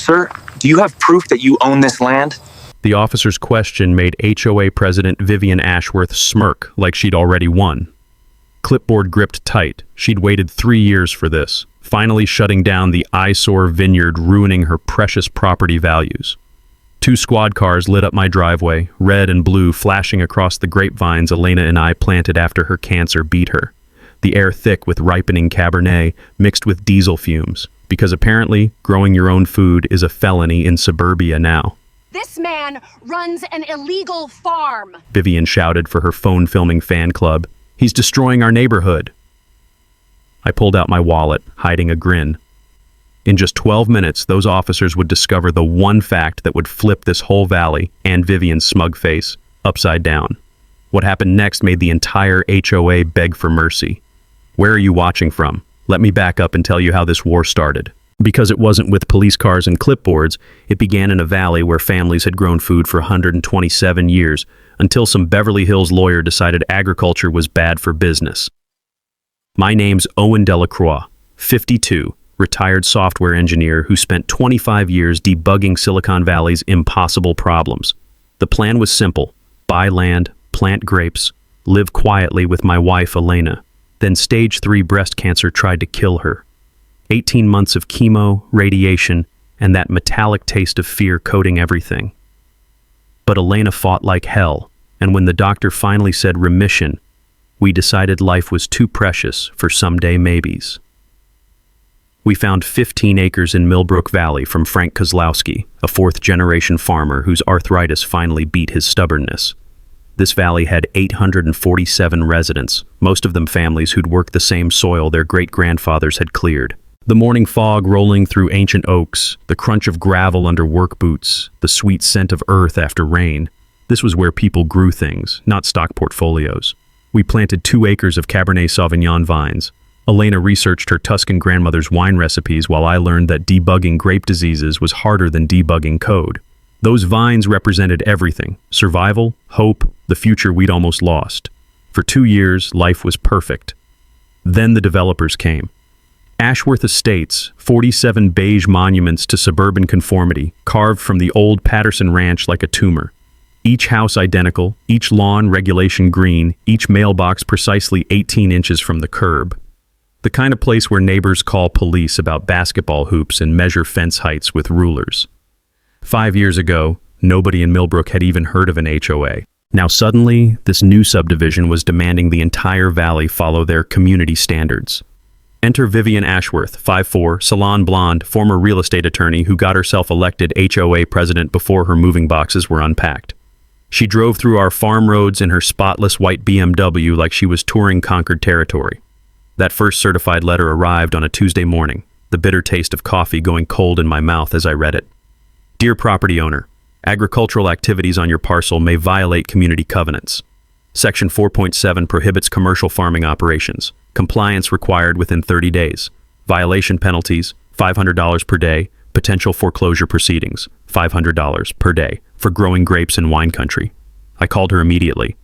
Sir, do you have proof that you own this land? The officer's question made HOA President Vivian Ashworth smirk like she'd already won. Clipboard gripped tight. She'd waited 3 years for this, finally shutting down the eyesore Vineyard, ruining her precious property values. 2 squad cars lit up my driveway, red and blue flashing across the grapevines Elena and I planted after her cancer beat her. The air thick with ripening Cabernet mixed with diesel fumes, because apparently growing your own food is a felony in suburbia now. This man runs an illegal farm, Vivian shouted for her phone-filming fan club. He's destroying our neighborhood. I pulled out my wallet, hiding a grin. In just 12 minutes, those officers would discover the one fact that would flip this whole valley and Vivian's smug face upside down. What happened next made the entire HOA beg for mercy. Where are you watching from? Let me back up and tell you how this war started. Because it wasn't with police cars and clipboards, it began in a valley where families had grown food for 127 years, until some Beverly Hills lawyer decided agriculture was bad for business. My name's Owen Delacroix, 52, retired software engineer who spent 25 years debugging Silicon Valley's impossible problems. The plan was simple: buy land, plant grapes, live quietly with my wife Elena. Then stage 3 breast cancer tried to kill her. 18 months of chemo, radiation, and that metallic taste of fear coating everything. But Elena fought like hell, and when the doctor finally said remission, we decided life was too precious for someday maybes. We found 15 acres in Millbrook Valley from Frank Kozlowski, a 4th-generation farmer whose arthritis finally beat his stubbornness. This valley had 847 residents, most of them families who'd worked the same soil their great-grandfathers had cleared. The morning fog rolling through ancient oaks, the crunch of gravel under work boots, the sweet scent of earth after rain. This was where people grew things, not stock portfolios. We planted 2 acres of Cabernet Sauvignon vines. Elena researched her Tuscan grandmother's wine recipes while I learned that debugging grape diseases was harder than debugging code. Those vines represented everything: survival, hope, the future we'd almost lost. For 2 years, life was perfect. Then the developers came. Ashworth Estates, 47 beige monuments to suburban conformity, carved from the old Patterson Ranch like a tumor. Each house identical, each lawn regulation green, each mailbox precisely 18 inches from the curb. The kind of place where neighbors call police about basketball hoops and measure fence heights with rulers. 5 years ago, nobody in Millbrook had even heard of an HOA. Now suddenly, this new subdivision was demanding the entire valley follow their community standards. Enter Vivian Ashworth, 5'4", salon blonde, former real estate attorney who got herself elected HOA president before her moving boxes were unpacked. She drove through our farm roads in her spotless white BMW like she was touring conquered territory. That first certified letter arrived on a Tuesday morning, the bitter taste of coffee going cold in my mouth as I read it. Dear property owner, agricultural activities on your parcel may violate community covenants. Section 4.7 prohibits commercial farming operations. Compliance required within 30 days. Violation penalties, $500 per day. Potential foreclosure proceedings, $500 per day, for growing grapes in wine country. I called her immediately.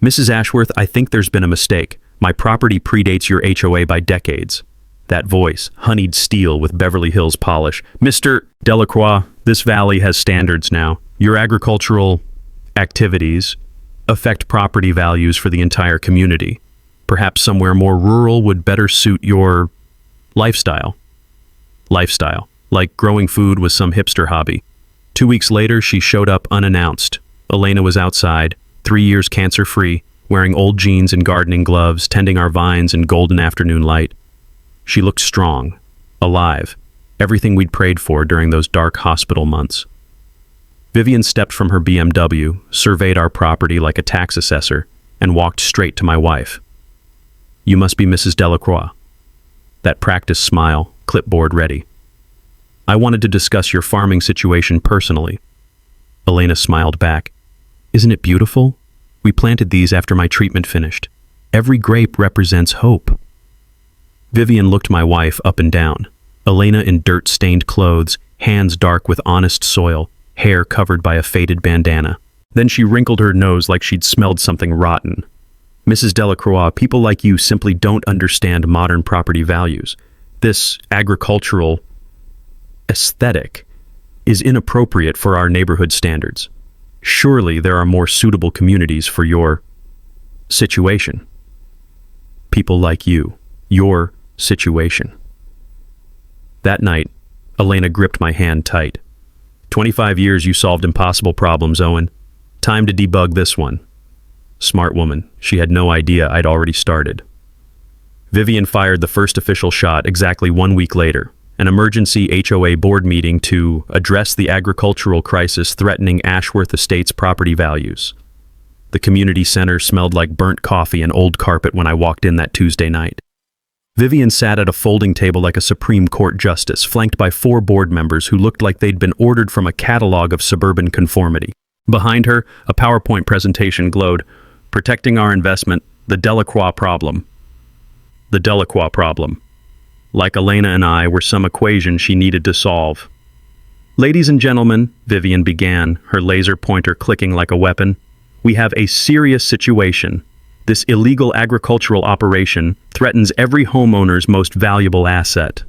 Mrs. Ashworth, I think there's been a mistake. My property predates your HOA by decades. That voice, honeyed steel with Beverly Hills polish. Mr. Delacroix, this valley has standards now. Your agricultural activities affect property values for the entire community. Perhaps somewhere more rural would better suit your lifestyle. Like growing food was some hipster hobby. 2 weeks later, she showed up unannounced. Elena was outside, 3 years cancer-free, wearing old jeans and gardening gloves, tending our vines in golden afternoon light. She looked strong, alive, everything we'd prayed for during those dark hospital months. Vivian stepped from her BMW, surveyed our property like a tax assessor, and walked straight to my wife. You must be Mrs. Delacroix. That practiced smile, clipboard ready. I wanted to discuss your farming situation personally. Elena smiled back. Isn't it beautiful? We planted these after my treatment finished. Every grape represents hope. Vivian looked my wife up and down. Elena in dirt-stained clothes, hands dark with honest soil, hair covered by a faded bandana. Then she wrinkled her nose like she'd smelled something rotten. Mrs. Delacroix, people like you simply don't understand modern property values. This agricultural aesthetic is inappropriate for our neighborhood standards. Surely there are more suitable communities for your situation. People like you, your situation. That night, Elena gripped my hand tight. 25 years you solved impossible problems, Owen. Time to debug this one. Smart woman, she had no idea I'd already started. Vivian fired the first official shot exactly 1 week later, an emergency HOA board meeting to address the agricultural crisis threatening Ashworth Estates property values. The community center smelled like burnt coffee and old carpet when I walked in that Tuesday night. Vivian sat at a folding table like a Supreme Court justice, flanked by 4 board members who looked like they'd been ordered from a catalog of suburban conformity. Behind her, a PowerPoint presentation glowed, "Protecting our investment, the Delacroix problem." The Delacroix problem. Like Elena and I were some equation she needed to solve. "Ladies and gentlemen," Vivian began, her laser pointer clicking like a weapon, "we have a serious situation. This illegal agricultural operation threatens every homeowner's most valuable asset."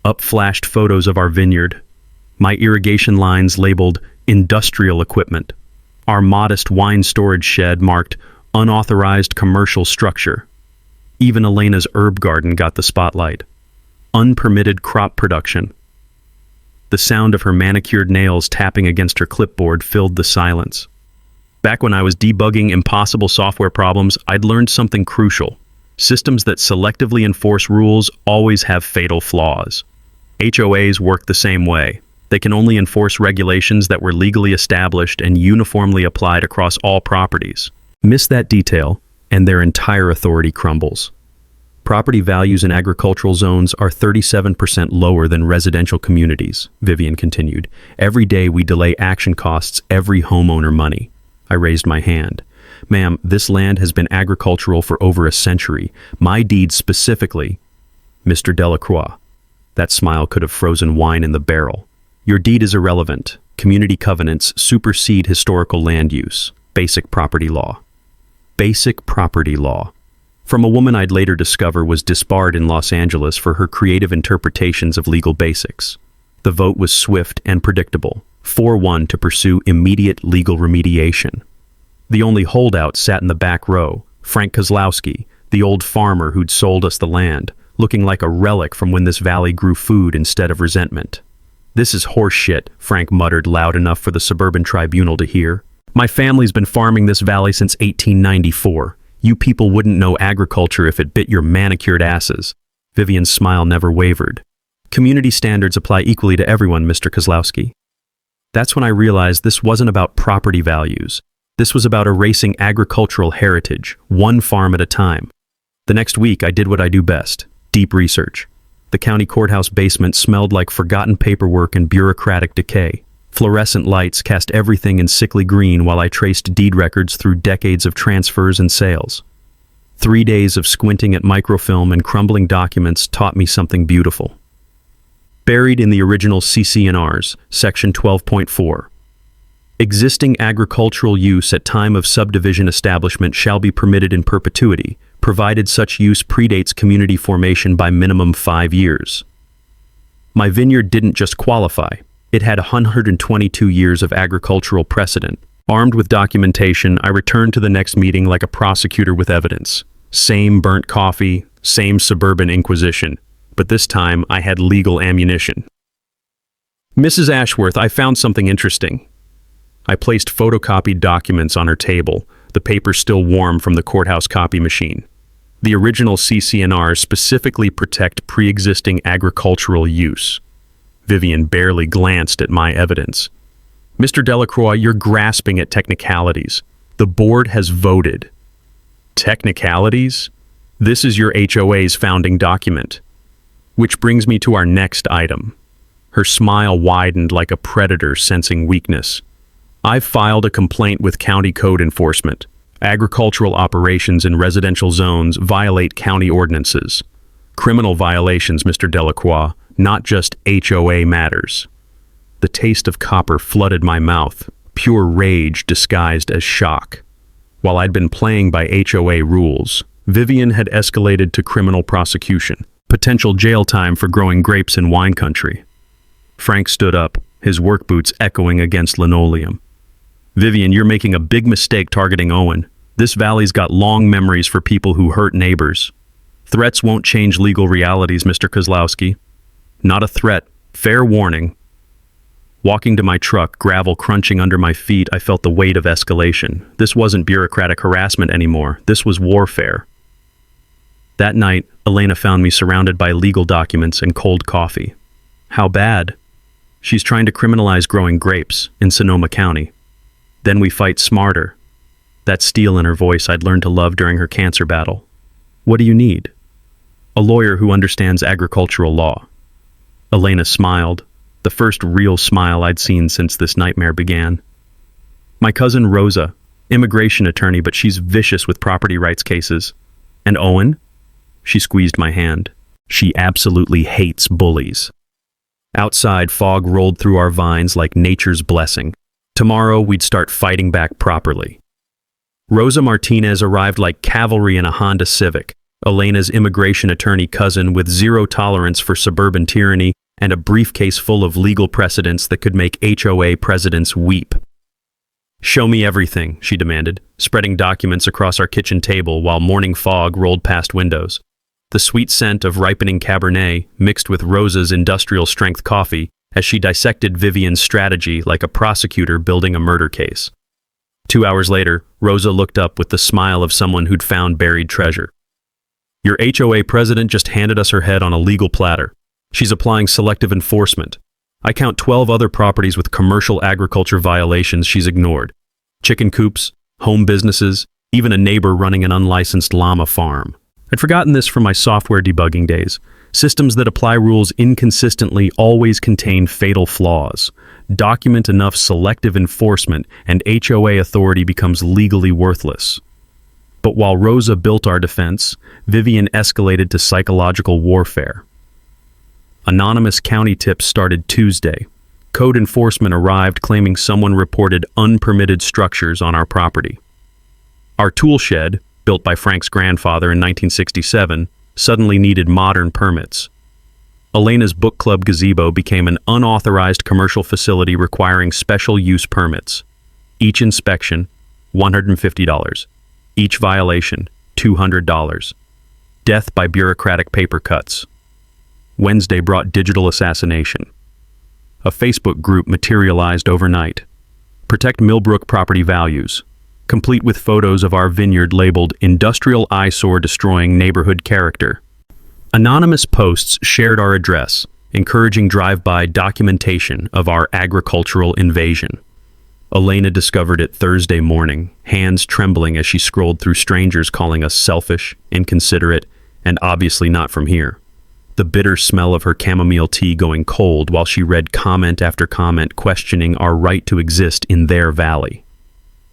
Up flashed photos of our vineyard, my irrigation lines labeled industrial equipment, our modest wine storage shed marked unauthorized commercial structure. Even Elena's herb garden got the spotlight. Unpermitted crop production. The sound of her manicured nails tapping against her clipboard filled the silence. Back when I was debugging impossible software problems, I'd learned something crucial. Systems that selectively enforce rules always have fatal flaws. HOAs work the same way. They can only enforce regulations that were legally established and uniformly applied across all properties. Miss that detail, and their entire authority crumbles. Property values in agricultural zones are 37% lower than residential communities, Vivian continued. Every day we delay action costs every homeowner money. I raised my hand. "Ma'am, this land has been agricultural for over a century. My deed specifically..." "Mr. Delacroix." That smile could have frozen wine in the barrel. "Your deed is irrelevant. Community covenants supersede historical land use. Basic property law." Basic property law. From a woman I'd later discover was disbarred in Los Angeles for her creative interpretations of legal basics. The vote was swift and predictable, 4-1 to pursue immediate legal remediation. The only holdout sat in the back row, Frank Kozlowski, the old farmer who'd sold us the land, looking like a relic from when this valley grew food instead of resentment. "This is horse shit," Frank muttered loud enough for the suburban tribunal to hear. "My family's been farming this valley since 1894. You people wouldn't know agriculture if it bit your manicured asses." Vivian's smile never wavered. "Community standards apply equally to everyone, Mr. Kozlowski." That's when I realized this wasn't about property values. This was about erasing agricultural heritage, one farm at a time. The next week, I did what I do best: deep research. The county courthouse basement smelled like forgotten paperwork and bureaucratic decay. Fluorescent lights cast everything in sickly green while I traced deed records through decades of transfers and sales. 3 days of squinting at microfilm and crumbling documents taught me something beautiful. Buried in the original CC&Rs, Section 12.4. Existing agricultural use at time of subdivision establishment shall be permitted in perpetuity, provided such use predates community formation by minimum 5 years. My vineyard didn't just qualify. It had 122 years of agricultural precedent. Armed with documentation, I returned to the next meeting like a prosecutor with evidence. Same burnt coffee, same suburban inquisition, but this time I had legal ammunition. "Mrs. Ashworth, I found something interesting." I placed photocopied documents on her table, the paper still warm from the courthouse copy machine. The original CC&Rs specifically protect pre-existing agricultural use. Vivian barely glanced at my evidence. "Mr. Delacroix, you're grasping at technicalities. The board has voted." "Technicalities? This is your HOA's founding document." Which brings me to our next item. Her smile widened like a predator sensing weakness. "I've filed a complaint with county code enforcement. Agricultural operations in residential zones violate county ordinances. Criminal violations, Mr. Delacroix, not just HOA matters." The taste of copper flooded my mouth, pure rage disguised as shock. While I'd been playing by HOA rules, Vivian had escalated to criminal prosecution, potential jail time for growing grapes in wine country. Frank stood up, his work boots echoing against linoleum. "Vivian, you're making a big mistake targeting Owen. This valley's got long memories for people who hurt neighbors. Threats won't change legal realities, Mr. Kozlowski." "Not a threat. Fair warning." Walking to my truck, gravel crunching under my feet, I felt the weight of escalation. This wasn't bureaucratic harassment anymore. This was warfare. That night, Elena found me surrounded by legal documents and cold coffee. "How bad?" "She's trying to criminalize growing grapes in Sonoma County. Then we fight smarter." That steel in her voice I'd learned to love during her cancer battle. "What do you need?" "A lawyer who understands agricultural law." Elena smiled, the first real smile I'd seen since this nightmare began. "My cousin Rosa, immigration attorney, but she's vicious with property rights cases." "And Owen?" She squeezed my hand. "She absolutely hates bullies." Outside, fog rolled through our vines like nature's blessing. Tomorrow, we'd start fighting back properly. Rosa Martinez arrived like cavalry in a Honda Civic, Elena's immigration attorney cousin with zero tolerance for suburban tyranny and a briefcase full of legal precedents that could make HOA presidents weep. "Show me everything," she demanded, spreading documents across our kitchen table while morning fog rolled past windows. The sweet scent of ripening Cabernet mixed with Rosa's industrial-strength coffee as she dissected Vivian's strategy like a prosecutor building a murder case. 2 hours later, Rosa looked up with the smile of someone who'd found buried treasure. "Your HOA president just handed us her head on a legal platter. She's applying selective enforcement. I count 12 other properties with commercial agriculture violations she's ignored. Chicken coops, home businesses, even a neighbor running an unlicensed llama farm. I'd forgotten this from my software debugging days. Systems that apply rules inconsistently always contain fatal flaws. Document enough selective enforcement and HOA authority becomes legally worthless." But while Rosa built our defense, Vivian escalated to psychological warfare. Anonymous county tips started Tuesday. Code enforcement arrived claiming someone reported unpermitted structures on our property. Our tool shed, built by Frank's grandfather in 1967, suddenly needed modern permits. Elena's book club gazebo became an unauthorized commercial facility requiring special use permits. Each inspection, $150. Each violation, $200. Death by bureaucratic paper cuts. Wednesday brought digital assassination. A Facebook group materialized overnight. Protect Millbrook property values, complete with photos of our vineyard labeled industrial eyesore destroying neighborhood character. Anonymous posts shared our address, encouraging drive-by documentation of our agricultural invasion. Elena discovered it Thursday morning, hands trembling as she scrolled through strangers calling us selfish, inconsiderate, and obviously not from here. The bitter smell of her chamomile tea going cold while she read comment after comment questioning our right to exist in their valley.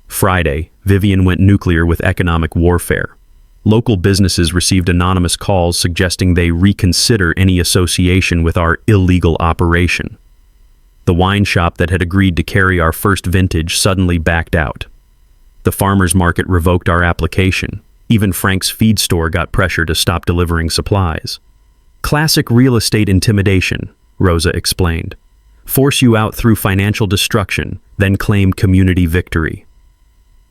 Friday, Vivian went nuclear with economic warfare. Local businesses received anonymous calls suggesting they reconsider any association with our illegal operation. The wine shop that had agreed to carry our first vintage suddenly backed out. The farmers market revoked our application. Even Frank's feed store got pressure to stop delivering supplies. "Classic real estate intimidation," Rosa explained. "Force you out through financial destruction, then claim community victory."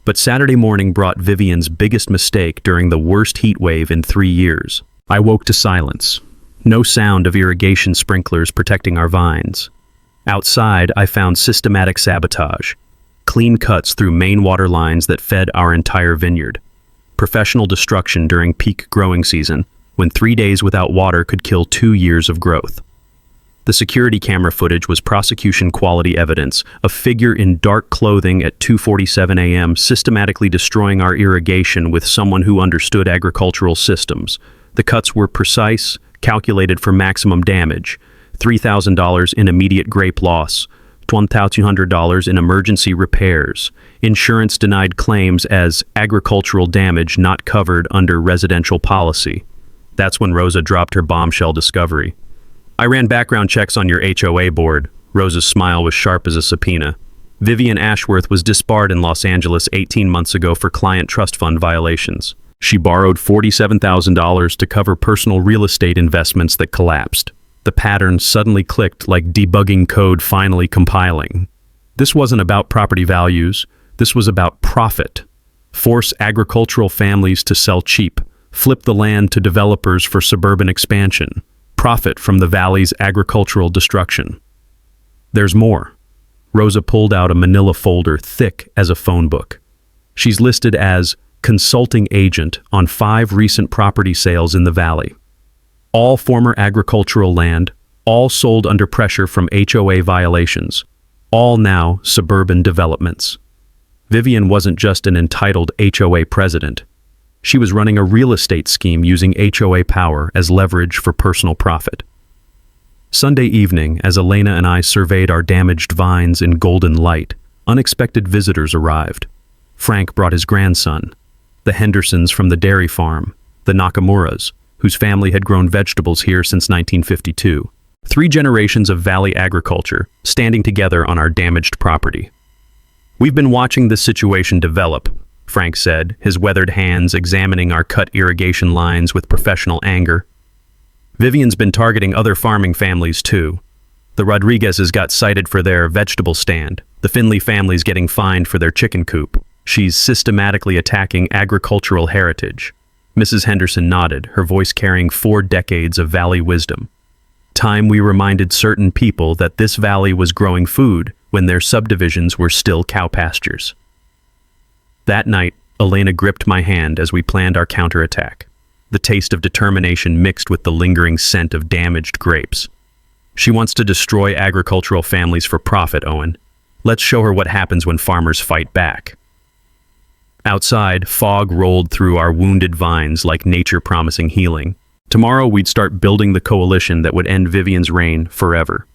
But Saturday morning brought Vivian's biggest mistake during the worst heat wave in 3 years. I woke to silence. No sound of irrigation sprinklers protecting our vines. Outside, I found systematic sabotage. Clean cuts through main water lines that fed our entire vineyard. Professional destruction during peak growing season, when 3 days without water could kill 2 years of growth. The security camera footage was prosecution-quality evidence, a figure in dark clothing at 2:47 a.m. systematically destroying our irrigation with someone who understood agricultural systems. The cuts were precise, calculated for maximum damage, $3,000 in immediate grape loss, $1,200 in emergency repairs. Insurance denied claims as agricultural damage not covered under residential policy. That's when Rosa dropped her bombshell discovery. "I ran background checks on your HOA board." Rosa's smile was sharp as a subpoena. "Vivian Ashworth was disbarred in Los Angeles 18 months ago for client trust fund violations. She borrowed $47,000 to cover personal real estate investments that collapsed. The pattern suddenly clicked like debugging code finally compiling. This wasn't about property values. This was about profit. Force agricultural families to sell cheap. Flip the land to developers for suburban expansion. Profit from the valley's agricultural destruction. There's more. Rosa pulled out a manila folder thick as a phone book. She's listed as consulting agent on 5 recent property sales in the valley. All former agricultural land, all sold under pressure from HOA violations, all now suburban developments. Vivian wasn't just an entitled HOA president. She was running a real estate scheme using HOA power as leverage for personal profit. Sunday evening, as Elena and I surveyed our damaged vines in golden light, unexpected visitors arrived. Frank brought his grandson, the Hendersons from the dairy farm, the Nakamuras, whose family had grown vegetables here since 1952. 3 generations of valley agriculture standing together on our damaged property. "We've been watching this situation develop," Frank said, his weathered hands examining our cut irrigation lines with professional anger. "Vivian's been targeting other farming families too. The Rodriguezes got cited for their vegetable stand. The Finley family's getting fined for their chicken coop. She's systematically attacking agricultural heritage." Mrs. Henderson nodded, her voice carrying 4 decades of valley wisdom. "Time we reminded certain people that this valley was growing food when their subdivisions were still cow pastures." That night, Elena gripped my hand as we planned our counterattack, the taste of determination mixed with the lingering scent of damaged grapes. "She wants to destroy agricultural families for profit, Owen. Let's show her what happens when farmers fight back." Outside, fog rolled through our wounded vines like nature promising healing. Tomorrow we'd start building the coalition that would end Vivian's reign forever.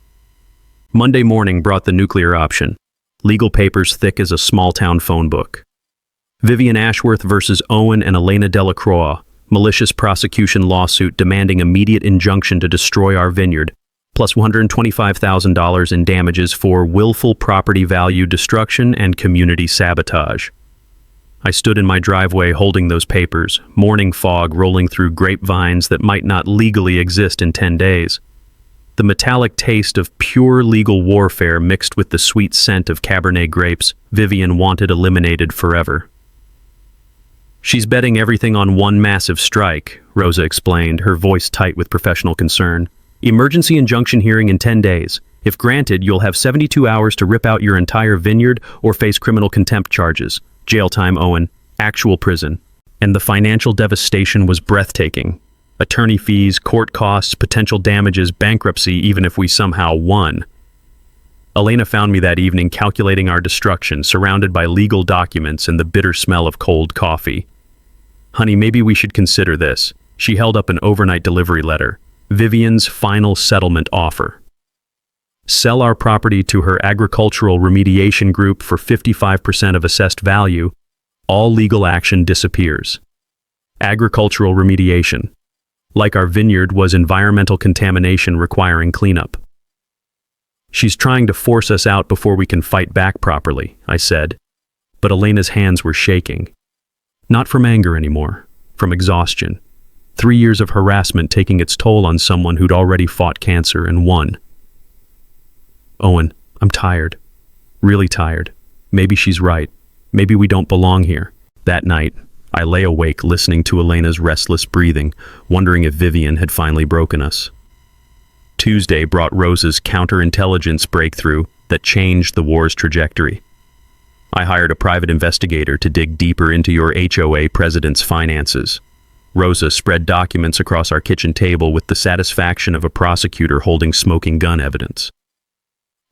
Monday morning brought the nuclear option, legal papers thick as a small-town phone book. Vivian Ashworth versus Owen and Elena Delacroix, malicious prosecution lawsuit demanding immediate injunction to destroy our vineyard, plus $125,000 in damages for willful property value destruction and community sabotage. I stood in my driveway holding those papers, morning fog rolling through grapevines that might not legally exist in 10 days. The metallic taste of pure legal warfare mixed with the sweet scent of Cabernet grapes Vivian wanted eliminated forever. "She's betting everything on one massive strike," Rosa explained, her voice tight with professional concern. "Emergency injunction hearing in 10 days. If granted, you'll have 72 hours to rip out your entire vineyard or face criminal contempt charges. Jail time, Owen. Actual prison." And the financial devastation was breathtaking. Attorney fees, court costs, potential damages, bankruptcy, even if we somehow won. Elena found me that evening calculating our destruction, surrounded by legal documents and the bitter smell of cold coffee. "Honey, maybe we should consider this." She held up an overnight delivery letter. Vivian's final settlement offer. Sell our property to her agricultural remediation group for 55% of assessed value. All legal action disappears. Agricultural remediation. Like our vineyard was environmental contamination requiring cleanup. "She's trying to force us out before we can fight back properly," I said. But Elena's hands were shaking. Not from anger anymore, from exhaustion. 3 years of harassment taking its toll on someone who'd already fought cancer and won. "Owen, I'm tired. Really tired. Maybe she's right. Maybe we don't belong here." That night, I lay awake listening to Elena's restless breathing, wondering if Vivian had finally broken us. Tuesday brought Rosa's counterintelligence breakthrough that changed the war's trajectory. I hired a private investigator to dig deeper into your HOA president's finances. Rosa spread documents across our kitchen table with the satisfaction of a prosecutor holding smoking gun evidence.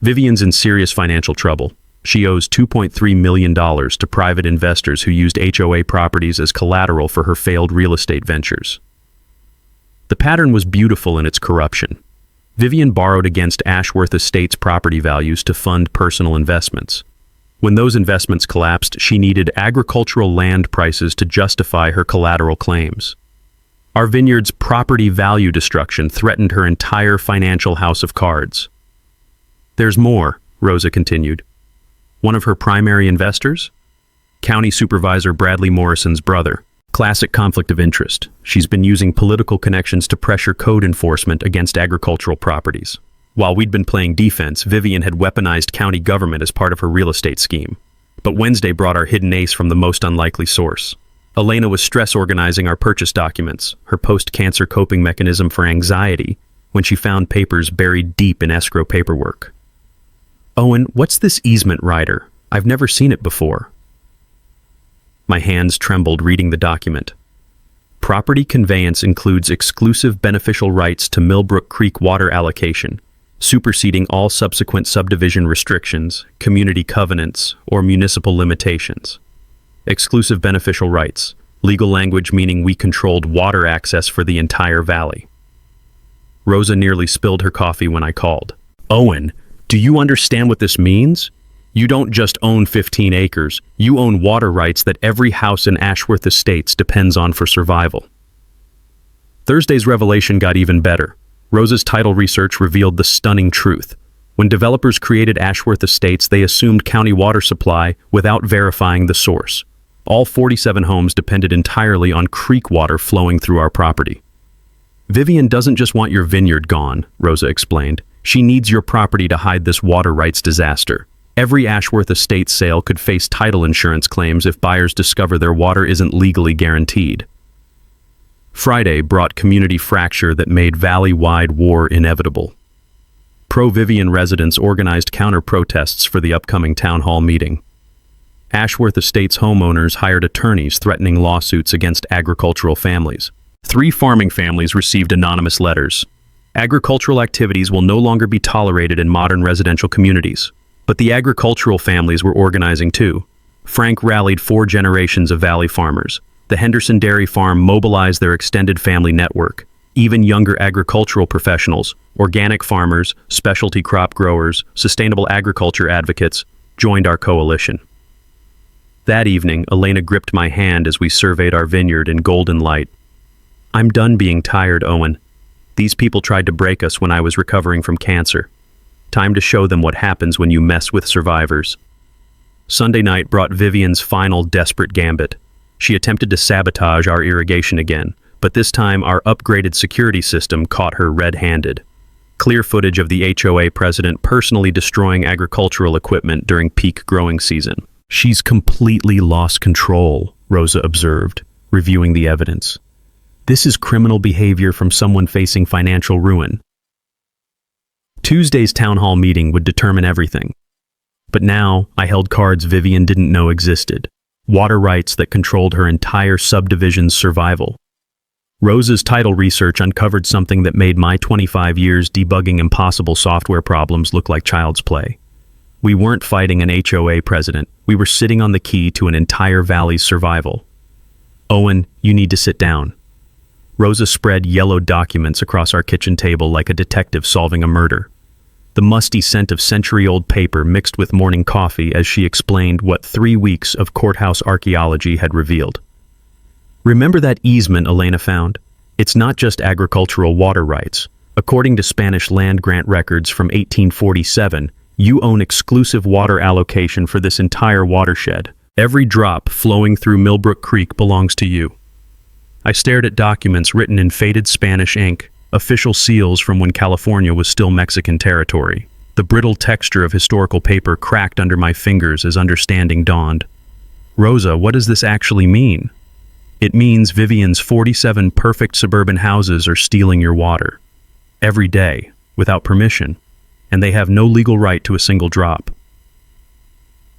Vivian's in serious financial trouble. She owes $2.3 million to private investors who used HOA properties as collateral for her failed real estate ventures. The pattern was beautiful in its corruption. Vivian borrowed against Ashworth Estates' property values to fund personal investments. When those investments collapsed, she needed agricultural land prices to justify her collateral claims. Our vineyard's property value destruction threatened her entire financial house of cards. "There's more," Rosa continued. "One of her primary investors? County Supervisor Bradley Morrison's brother, Classic conflict of interest. She's been using political connections to pressure code enforcement against agricultural properties. While we'd been playing defense, Vivian had weaponized county government as part of her real estate scheme. But Wednesday brought our hidden ace from the most unlikely source. Elena was stress organizing our purchase documents, her post-cancer coping mechanism for anxiety, when she found papers buried deep in escrow paperwork. "Owen, what's this easement rider? I've never seen it before." My hands trembled reading the document. Property conveyance includes exclusive beneficial rights to Millbrook Creek water allocation, superseding all subsequent subdivision restrictions, community covenants, or municipal limitations. Exclusive beneficial rights, legal language meaning we controlled water access for the entire valley. Rosa nearly spilled her coffee when I called. "Owen, do you understand what this means? You don't just own 15 acres, you own water rights that every house in Ashworth Estates depends on for survival." Thursday's revelation got even better. Rosa's title research revealed the stunning truth. When developers created Ashworth Estates, they assumed county water supply without verifying the source. All 47 homes depended entirely on creek water flowing through our property. "Vivian doesn't just want your vineyard gone," Rosa explained. "She needs your property to hide this water rights disaster. Every Ashworth Estate sale could face title insurance claims if buyers discover their water isn't legally guaranteed." Friday brought community fracture that made valley-wide war inevitable. Pro-Vivian residents organized counter-protests for the upcoming town hall meeting. Ashworth Estates homeowners hired attorneys threatening lawsuits against agricultural families. 3 farming families received anonymous letters. Agricultural activities will no longer be tolerated in modern residential communities. But the agricultural families were organizing too. Frank rallied 4 generations of valley farmers. The Henderson Dairy Farm mobilized their extended family network. Even younger agricultural professionals, organic farmers, specialty crop growers, sustainable agriculture advocates, joined our coalition. That evening, Elena gripped my hand as we surveyed our vineyard in golden light. "I'm done being tired, Owen. These people tried to break us when I was recovering from cancer. Time to show them what happens when you mess with survivors." Sunday night brought Vivian's final desperate gambit. She attempted to sabotage our irrigation again, but this time our upgraded security system caught her red-handed. Clear footage of the HOA president personally destroying agricultural equipment during peak growing season. "She's completely lost control," Rosa observed, reviewing the evidence. "This is criminal behavior from someone facing financial ruin." Tuesday's town hall meeting would determine everything. But now, I held cards Vivian didn't know existed. Water rights that controlled her entire subdivision's survival. Rosa's title research uncovered something that made my 25 years debugging impossible software problems look like child's play. We weren't fighting an HOA president. We were sitting on the key to an entire valley's survival. "Owen, you need to sit down." Rosa spread yellow documents across our kitchen table like a detective solving a murder. The musty scent of century-old paper mixed with morning coffee as she explained what 3 weeks of courthouse archaeology had revealed. "Remember that easement Elena found? It's not just agricultural water rights. According to Spanish land grant records from 1847, you own exclusive water allocation for this entire watershed. Every drop flowing through Millbrook Creek belongs to you." I stared at documents written in faded Spanish ink, official seals from when California was still Mexican territory. The brittle texture of historical paper cracked under my fingers as understanding dawned. "Rosa, what does this actually mean?" "It means Vivian's 47 perfect suburban houses are stealing your water. Every day, without permission, and they have no legal right to a single drop."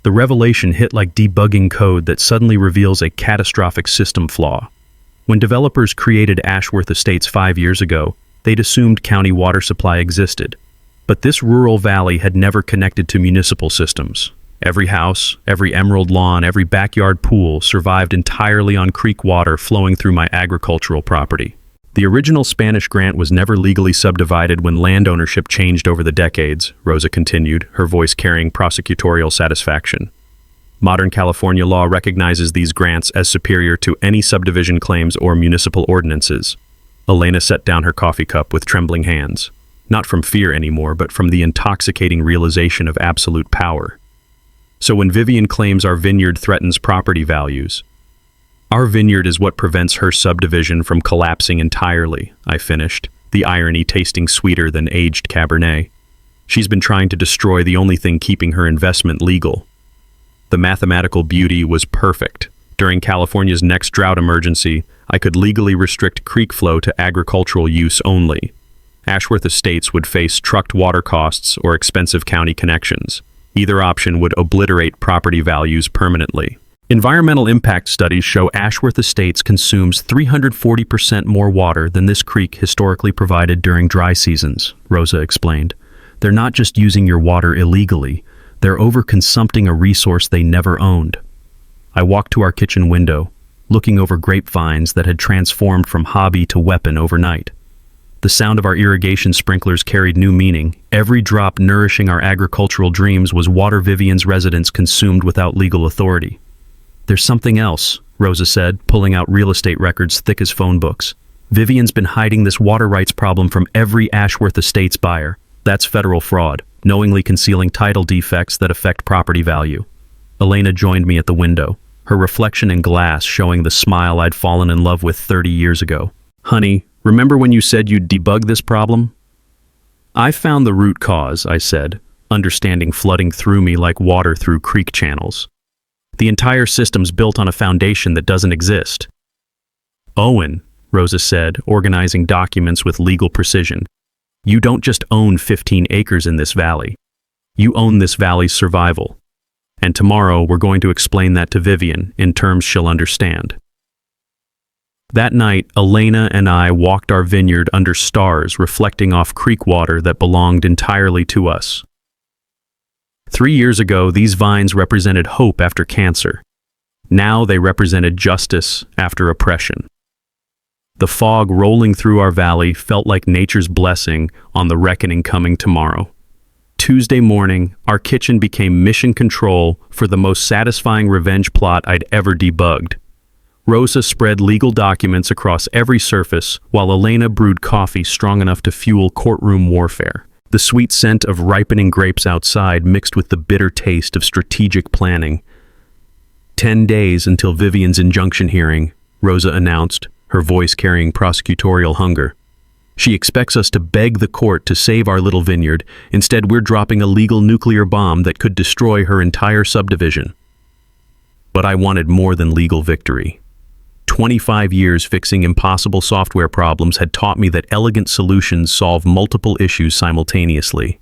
The revelation hit like debugging code that suddenly reveals a catastrophic system flaw. When developers created Ashworth Estates 5 years ago, they'd assumed county water supply existed. But this rural valley had never connected to municipal systems. Every house, every emerald lawn, every backyard pool survived entirely on creek water flowing through my agricultural property. The original Spanish grant was never legally subdivided when land ownership changed over the decades, Rosa continued, her voice carrying prosecutorial satisfaction. Modern California law recognizes these grants as superior to any subdivision claims or municipal ordinances. Elena set down her coffee cup with trembling hands, not from fear anymore, but from the intoxicating realization of absolute power. So when Vivian claims our vineyard threatens property values, Our vineyard is what prevents her subdivision from collapsing entirely, I finished, the irony tasting sweeter than aged Cabernet. She's been trying to destroy the only thing keeping her investment legal. The mathematical beauty was perfect. During California's next drought emergency, I could legally restrict creek flow to agricultural use only. Ashworth Estates would face trucked water costs or expensive county connections. Either option would obliterate property values permanently. Environmental impact studies show Ashworth Estates consumes 340% more water than this creek historically provided during dry seasons, Rosa explained. They're not just using your water illegally, they're overconsumpting a resource they never owned. I walked to our kitchen window, looking over grapevines that had transformed from hobby to weapon overnight. The sound of our irrigation sprinklers carried new meaning. Every drop nourishing our agricultural dreams was water Vivian's residents consumed without legal authority. There's something else, Rosa said, pulling out real estate records thick as phone books. Vivian's been hiding this water rights problem from every Ashworth Estates buyer. That's federal fraud, knowingly concealing title defects that affect property value. Elena joined me at the window, her reflection in glass showing the smile I'd fallen in love with 30 years ago. Honey, remember when you said you'd debug this problem? I found the root cause, I said, understanding flooding through me like water through creek channels. The entire system's built on a foundation that doesn't exist. Owen, Rosa said, organizing documents with legal precision, you don't just own 15 acres in this valley. You own this valley's survival. And tomorrow we're going to explain that to Vivian in terms she'll understand. That night, Elena and I walked our vineyard under stars reflecting off creek water that belonged entirely to us. 3 years ago, these vines represented hope after cancer. Now they represented justice after oppression. The fog rolling through our valley felt like nature's blessing on the reckoning coming tomorrow. Tuesday morning, our kitchen became mission control for the most satisfying revenge plot I'd ever debugged. Rosa spread legal documents across every surface, while Elena brewed coffee strong enough to fuel courtroom warfare. The sweet scent of ripening grapes outside mixed with the bitter taste of strategic planning. 10 days until Vivian's injunction hearing, Rosa announced, her voice carrying prosecutorial hunger. She expects us to beg the court to save our little vineyard. Instead, we're dropping a legal nuclear bomb that could destroy her entire subdivision. But I wanted more than legal victory. 25 years fixing impossible software problems had taught me that elegant solutions solve multiple issues simultaneously.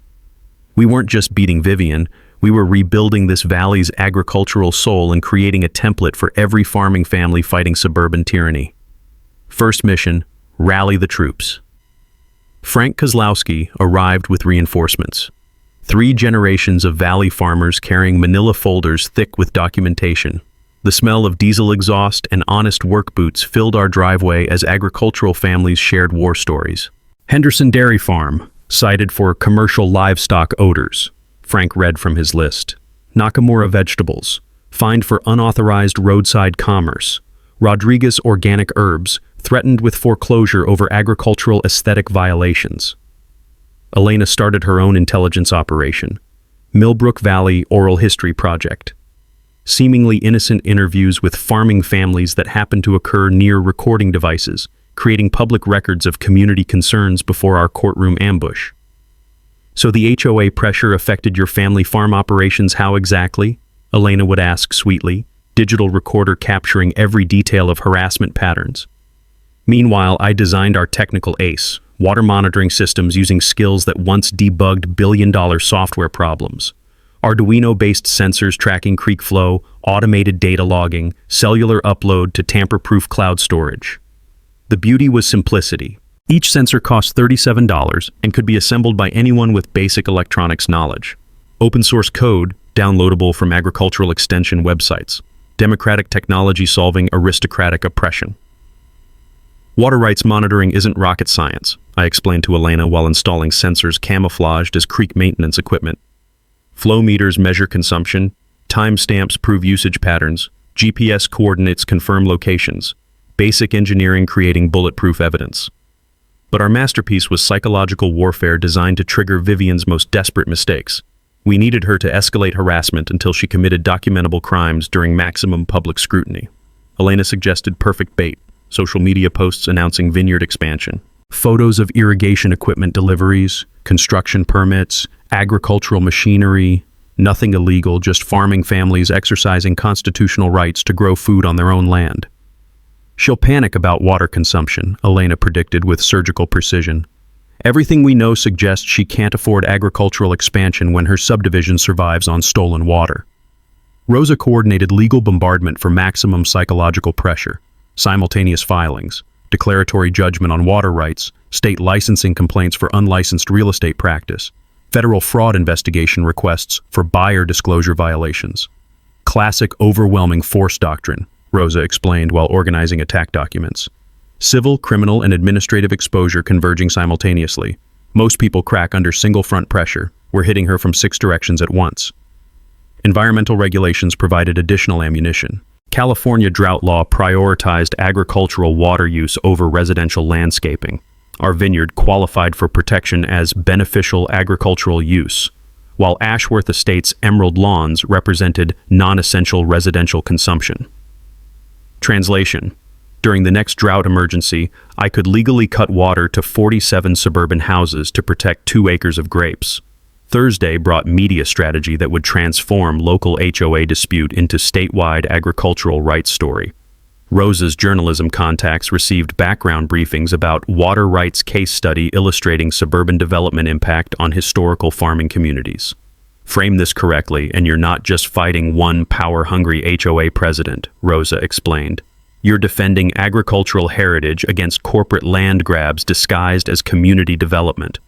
We weren't just beating Vivian, we were rebuilding this valley's agricultural soul and creating a template for every farming family fighting suburban tyranny. First mission, rally the troops. Frank Kozlowski arrived with reinforcements. 3 generations of valley farmers carrying manila folders thick with documentation. The smell of diesel exhaust and honest work boots filled our driveway as agricultural families shared war stories. Henderson Dairy Farm, cited for commercial livestock odors. Frank read from his list. Nakamura Vegetables, fined for unauthorized roadside commerce. Rodriguez Organic Herbs, threatened with foreclosure over agricultural aesthetic violations. Elena started her own intelligence operation. Millbrook Valley Oral History Project. Seemingly innocent interviews with farming families that happen to occur near recording devices, creating public records of community concerns before our courtroom ambush. So the HOA pressure affected your family farm operations how exactly? Elena would ask sweetly, digital recorder capturing every detail of harassment patterns. Meanwhile, I designed our technical ace, water monitoring systems using skills that once debugged billion-dollar software problems. Arduino-based sensors tracking creek flow, automated data logging, cellular upload to tamper-proof cloud storage. The beauty was simplicity. Each sensor cost $37 and could be assembled by anyone with basic electronics knowledge. Open source code, downloadable from agricultural extension websites. Democratic technology solving aristocratic oppression. Water rights monitoring isn't rocket science, I explained to Elena while installing sensors camouflaged as creek maintenance equipment. Flow meters measure consumption, timestamps prove usage patterns, GPS coordinates confirm locations, basic engineering creating bulletproof evidence. But our masterpiece was psychological warfare designed to trigger Vivian's most desperate mistakes. We needed her to escalate harassment until she committed documentable crimes during maximum public scrutiny. Elena suggested perfect bait, social media posts announcing Vineyard expansion. Photos of irrigation equipment deliveries, construction permits, agricultural machinery, nothing illegal, just farming families exercising constitutional rights to grow food on their own land. She'll panic about water consumption, Elena predicted with surgical precision. Everything we know suggests she can't afford agricultural expansion when her subdivision survives on stolen water. Rosa coordinated legal bombardment for maximum psychological pressure, simultaneous filings, declaratory judgment on water rights, state licensing complaints for unlicensed real estate practice, federal fraud investigation requests for buyer disclosure violations. Classic overwhelming force doctrine, Rosa explained while organizing attack documents. Civil, criminal, and administrative exposure converging simultaneously. Most people crack under single front pressure. We're hitting her from 6 directions at once. Environmental regulations provided additional ammunition. California drought law prioritized agricultural water use over residential landscaping. Our vineyard qualified for protection as beneficial agricultural use, while Ashworth Estates' emerald lawns represented non-essential residential consumption. Translation: during the next drought emergency, I could legally cut water to 47 suburban houses to protect 2 acres of grapes. Thursday brought media strategy that would transform local HOA dispute into statewide agricultural rights story. Rosa's journalism contacts received background briefings about water rights case study illustrating suburban development impact on historical farming communities. Frame this correctly, and you're not just fighting one power-hungry HOA president, Rosa explained. You're defending agricultural heritage against corporate land grabs disguised as community development.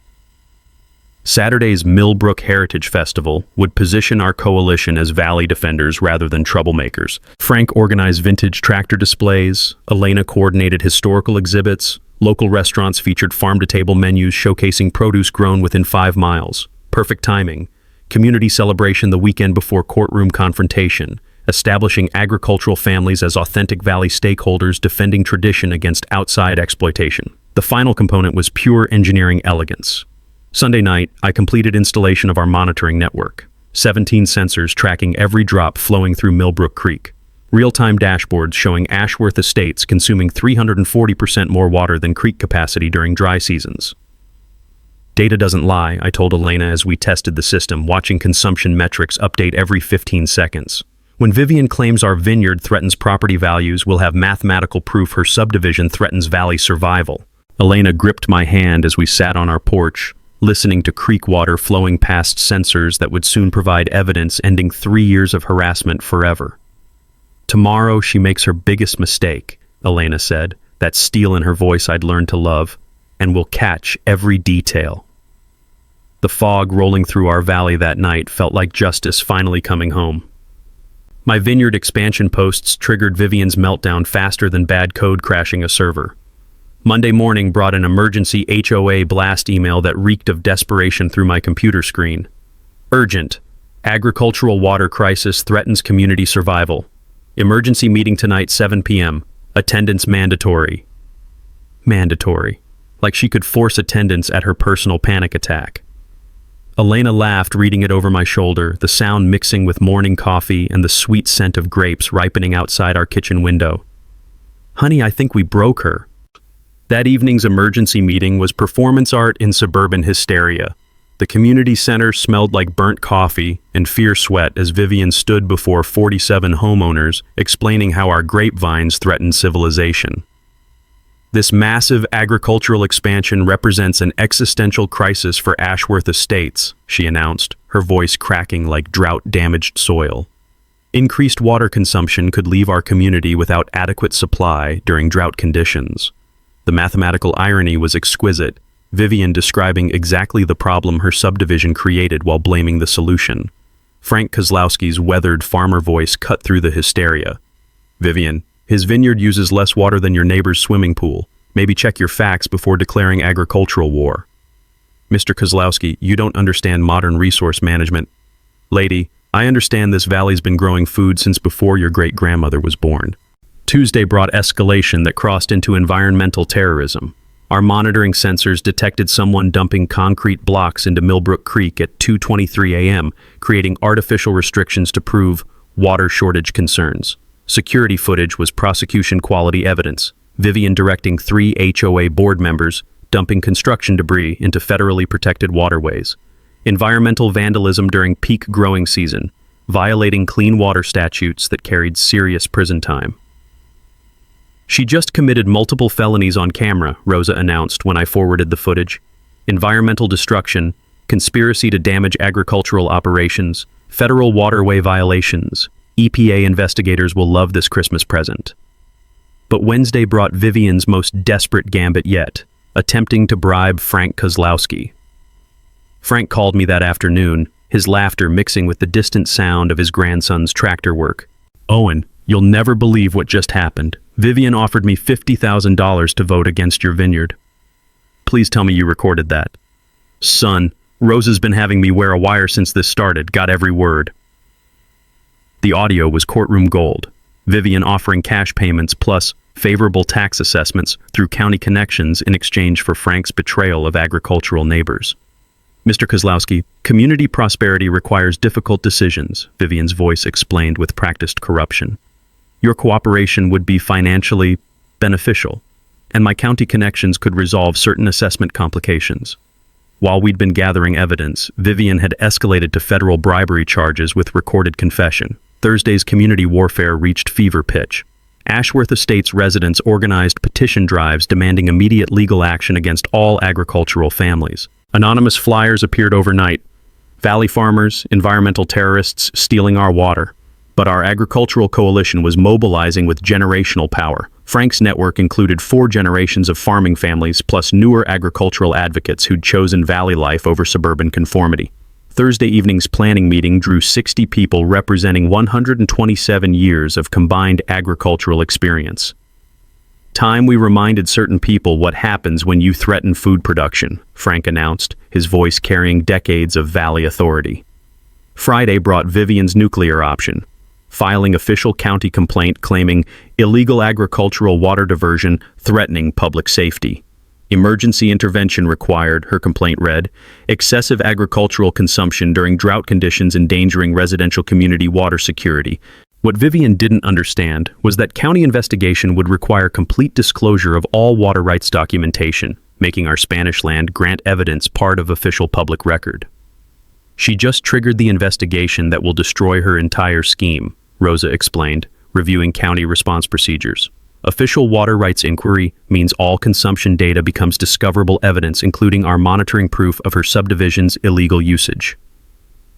Saturday's Millbrook Heritage Festival would position our coalition as valley defenders rather than troublemakers. Frank organized vintage tractor displays, Elena coordinated historical exhibits, local restaurants featured farm-to-table menus showcasing produce grown within 5 miles. Perfect timing. Community celebration the weekend before courtroom confrontation, establishing agricultural families as authentic valley stakeholders defending tradition against outside exploitation. The final component was pure engineering elegance. Sunday night, I completed installation of our monitoring network. 17 sensors tracking every drop flowing through Millbrook Creek. Real-time dashboards showing Ashworth Estates consuming 340% more water than creek capacity during dry seasons. Data doesn't lie, I told Elena as we tested the system, watching consumption metrics update every 15 seconds. When Vivian claims our vineyard threatens property values, we'll have mathematical proof her subdivision threatens valley survival. Elena gripped my hand as we sat on our porch, listening to creek water flowing past sensors that would soon provide evidence ending 3 years of harassment forever. Tomorrow she makes her biggest mistake, Elena said, that steel in her voice I'd learned to love, and we'll catch every detail. The fog rolling through our valley that night felt like justice finally coming home. My vineyard expansion posts triggered Vivian's meltdown faster than bad code crashing a server. Monday morning brought an emergency HOA blast email that reeked of desperation through my computer screen. Urgent. Agricultural water crisis threatens community survival. Emergency meeting tonight 7 p.m. Attendance mandatory. Mandatory. Like she could force attendance at her personal panic attack. Elena laughed, reading it over my shoulder, the sound mixing with morning coffee and the sweet scent of grapes ripening outside our kitchen window. Honey, I think we broke her. That evening's emergency meeting was performance art in suburban hysteria. The community center smelled like burnt coffee and fierce sweat as Vivian stood before 47 homeowners explaining how our grapevines threatened civilization. This massive agricultural expansion represents an existential crisis for Ashworth Estates, she announced, her voice cracking like drought-damaged soil. Increased water consumption could leave our community without adequate supply during drought conditions. The mathematical irony was exquisite, Vivian describing exactly the problem her subdivision created while blaming the solution. Frank Kozlowski's weathered farmer voice cut through the hysteria. Vivian, his vineyard uses less water than your neighbor's swimming pool. Maybe check your facts before declaring agricultural war. Mr. Kozlowski, you don't understand modern resource management. Lady, I understand this valley's been growing food since before your great-grandmother was born. Tuesday brought escalation that crossed into environmental terrorism. Our monitoring sensors detected someone dumping concrete blocks into Millbrook Creek at 2:23 a.m., creating artificial restrictions to prove water shortage concerns. Security footage was prosecution-quality evidence. Vivian directing 3 HOA board members dumping construction debris into federally protected waterways. Environmental vandalism during peak growing season, violating clean water statutes that carried serious prison time. She just committed multiple felonies on camera, Rosa announced when I forwarded the footage. Environmental destruction, conspiracy to damage agricultural operations, federal waterway violations. EPA investigators will love this Christmas present. But Wednesday brought Vivian's most desperate gambit yet, attempting to bribe Frank Kozlowski. Frank called me that afternoon, his laughter mixing with the distant sound of his grandson's tractor work. "Owen, you'll never believe what just happened. Vivian offered me $50,000 to vote against your vineyard." "Please tell me you recorded that." "Son, Rosa's been having me wear a wire since this started, got every word." The audio was courtroom gold. Vivian offering cash payments plus favorable tax assessments through county connections in exchange for Frank's betrayal of agricultural neighbors. "Mr. Kozlowski, community prosperity requires difficult decisions," Vivian's voice explained with practiced corruption. "Your cooperation would be financially beneficial, and my county connections could resolve certain assessment complications." While we'd been gathering evidence, Vivian had escalated to federal bribery charges with recorded confession. Thursday's community warfare reached fever pitch. Ashworth Estates residents organized petition drives demanding immediate legal action against all agricultural families. Anonymous flyers appeared overnight. "Valley farmers, environmental terrorists stealing our water." But our agricultural coalition was mobilizing with generational power. Frank's network included 4 generations of farming families plus newer agricultural advocates who'd chosen valley life over suburban conformity. Thursday evening's planning meeting drew 60 people representing 127 years of combined agricultural experience. "Time we reminded certain people what happens when you threaten food production," Frank announced, his voice carrying decades of valley authority. Friday brought Vivian's nuclear option, filing official county complaint claiming illegal agricultural water diversion threatening public safety. "Emergency intervention required," her complaint read. "Excessive agricultural consumption during drought conditions endangering residential community water security." What Vivian didn't understand was that county investigation would require complete disclosure of all water rights documentation, making our Spanish land grant evidence part of official public record. "She just triggered the investigation that will destroy her entire scheme," Rosa explained, reviewing county response procedures. "Official water rights inquiry means all consumption data becomes discoverable evidence, including our monitoring proof of her subdivision's illegal usage."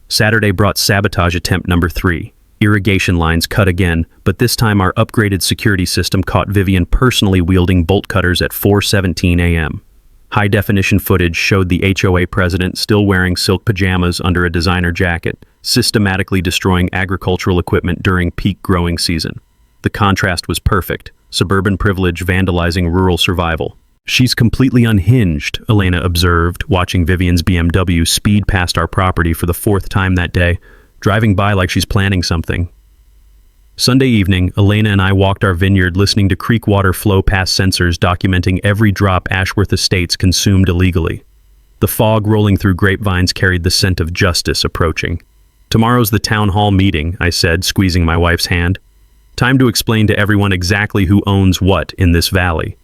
Saturday brought sabotage attempt number 3. Irrigation lines cut again, but this time our upgraded security system caught Vivian personally wielding bolt cutters at 4:17 a.m. High-definition footage showed the HOA president still wearing silk pajamas under a designer jacket, systematically destroying agricultural equipment during peak growing season. The contrast was perfect. Suburban privilege vandalizing rural survival. "She's completely unhinged," Elena observed, watching Vivian's BMW speed past our property for the 4th time that day, driving by like she's planning something. Sunday evening, Elena and I walked our vineyard listening to creek water flow past sensors documenting every drop Ashworth Estates consumed illegally. The fog rolling through grapevines carried the scent of justice approaching. "Tomorrow's the town hall meeting," I said, squeezing my wife's hand. "Time to explain to everyone exactly who owns what in this valley."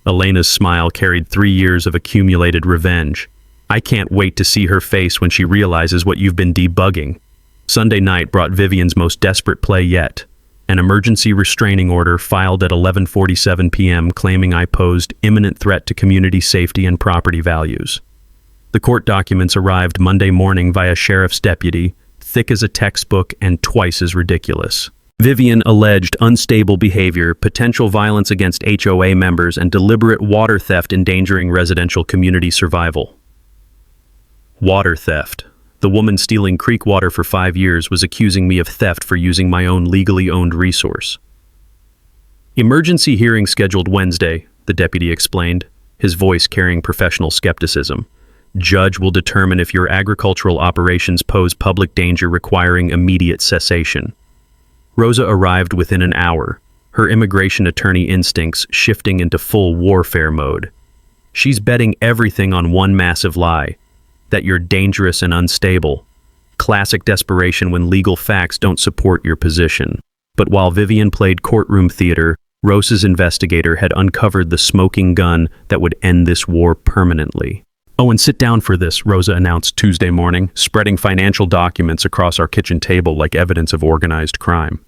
Elena's smile carried 3 years of accumulated revenge. "I can't wait to see her face when she realizes what you've been debugging." Sunday night brought Vivian's most desperate play yet. An emergency restraining order filed at 11:47 p.m. claiming I posed imminent threat to community safety and property values. The court documents arrived Monday morning via sheriff's deputy, thick as a textbook and twice as ridiculous. Vivian alleged unstable behavior, potential violence against HOA members, and deliberate water theft endangering residential community survival. Water theft. The woman stealing creek water for 5 years was accusing me of theft for using my own legally owned resource. "Emergency hearing scheduled Wednesday," the deputy explained, his voice carrying professional skepticism. "Judge will determine if your agricultural operations pose public danger requiring immediate cessation." Rosa arrived within an hour, her immigration attorney instincts shifting into full warfare mode. "She's betting everything on one massive lie, that you're dangerous and unstable. Classic desperation when legal facts don't support your position." But while Vivian played courtroom theater, Rosa's investigator had uncovered the smoking gun that would end this war permanently. "Oh, and sit down for this," Rosa announced Tuesday morning, spreading financial documents across our kitchen table like evidence of organized crime.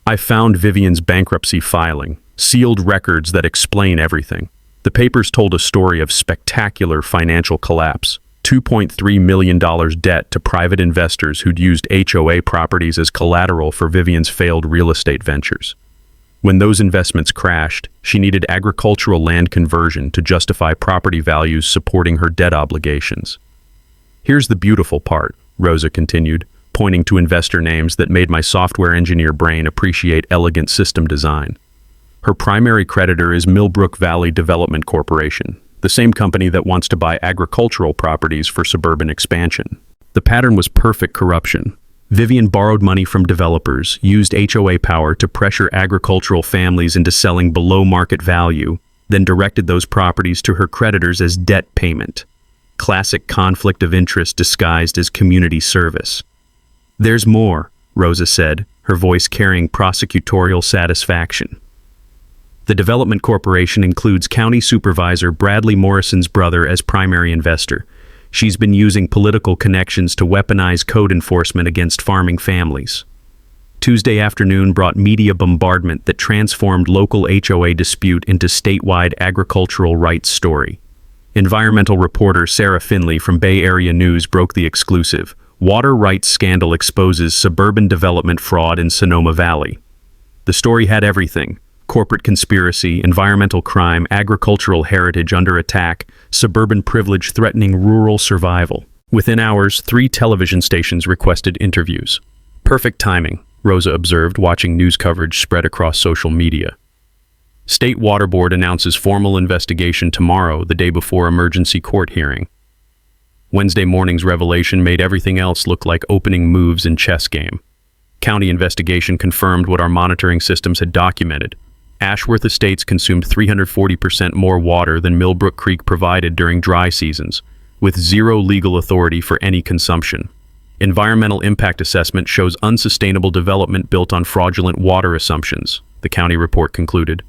"I found Vivian's bankruptcy filing, sealed records that explain everything. The papers told a story of spectacular financial collapse. $2.3 million debt to private investors who'd used HOA properties as collateral for Vivian's failed real estate ventures. When those investments crashed, she needed agricultural land conversion to justify property values supporting her debt obligations. Here's the beautiful part," Rosa continued, pointing to investor names that made my software engineer brain appreciate elegant system design. "Her primary creditor is Millbrook Valley Development Corporation, the same company that wants to buy agricultural properties for suburban expansion. The pattern was perfect corruption. Vivian borrowed money from developers, used HOA power to pressure agricultural families into selling below market value, then directed those properties to her creditors as debt payment. Classic conflict of interest disguised as community service." "There's more," Rosa said, her voice carrying prosecutorial satisfaction. "The development corporation includes County Supervisor Bradley Morrison's brother as primary investor. She's been using political connections to weaponize code enforcement against farming families." Tuesday afternoon brought media bombardment that transformed local HOA dispute into statewide agricultural rights story. Environmental reporter Sarah Finley from Bay Area News broke the exclusive. Water rights scandal exposes suburban development fraud in Sonoma Valley. The story had everything: corporate conspiracy, environmental crime, agricultural heritage under attack, suburban privilege threatening rural survival. Within hours, 3 television stations requested interviews. "Perfect timing," Rosa observed, watching news coverage spread across social media. State Water Board announces formal investigation tomorrow, the day before emergency court hearing. Wednesday morning's revelation made everything else look like opening moves in chess game. County investigation confirmed what our monitoring systems had documented. Ashworth Estates consumed 340% more water than Millbrook Creek provided during dry seasons, with zero legal authority for any consumption. Environmental impact assessment shows unsustainable development built on fraudulent water assumptions, the county report concluded.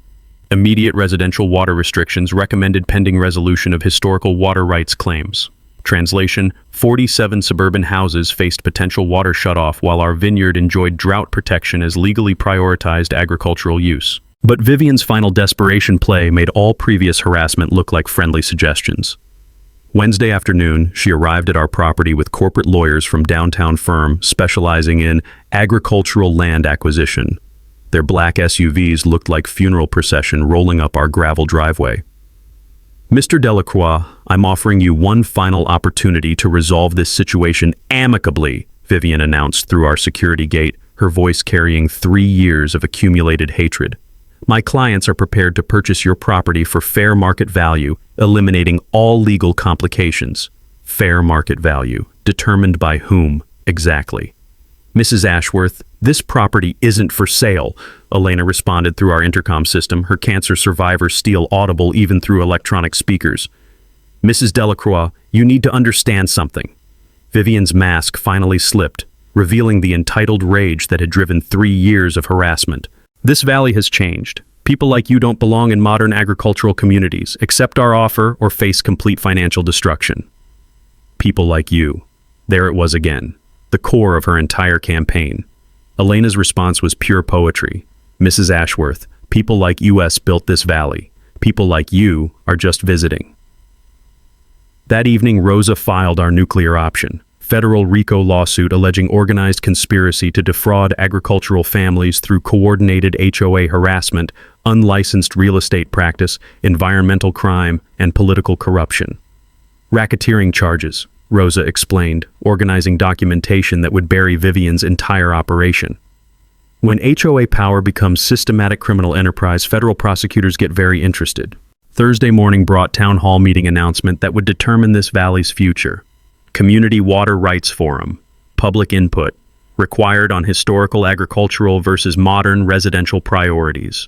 Immediate residential water restrictions recommended pending resolution of historical water rights claims. Translation: 47 suburban houses faced potential water shutoff while our vineyard enjoyed drought protection as legally prioritized agricultural use. But Vivian's final desperation play made all previous harassment look like friendly suggestions. Wednesday afternoon, she arrived at our property with corporate lawyers from downtown firm specializing in agricultural land acquisition. Their black SUVs looked like funeral procession rolling up our gravel driveway. "Mr. Delacroix, I'm offering you one final opportunity to resolve this situation amicably," Vivian announced through our security gate, her voice carrying 3 years of accumulated hatred. "My clients are prepared to purchase your property for fair market value, eliminating all legal complications." Fair market value. Determined by whom, exactly? "Mrs. Ashworth, this property isn't for sale," Elena responded through our intercom system, her cancer survivor steel audible even through electronic speakers. "Mrs. Delacroix, you need to understand something." Vivian's mask finally slipped, revealing the entitled rage that had driven 3 years of harassment. "This valley has changed. People like you don't belong in modern agricultural communities. Accept our offer or face complete financial destruction." People like you. There it was again, the core of her entire campaign. Elena's response was pure poetry. "Mrs. Ashworth, people like us built this valley. People like you are just visiting." That evening, Rosa filed our nuclear option. Federal RICO lawsuit alleging organized conspiracy to defraud agricultural families through coordinated HOA harassment, unlicensed real estate practice, environmental crime, and political corruption. Racketeering charges, Rosa explained, organizing documentation that would bury Vivian's entire operation. When HOA power becomes systematic criminal enterprise, federal prosecutors get very interested. Thursday morning brought town hall meeting announcement that would determine this valley's future. Community Water Rights Forum. Public input. Required on historical agricultural versus modern residential priorities.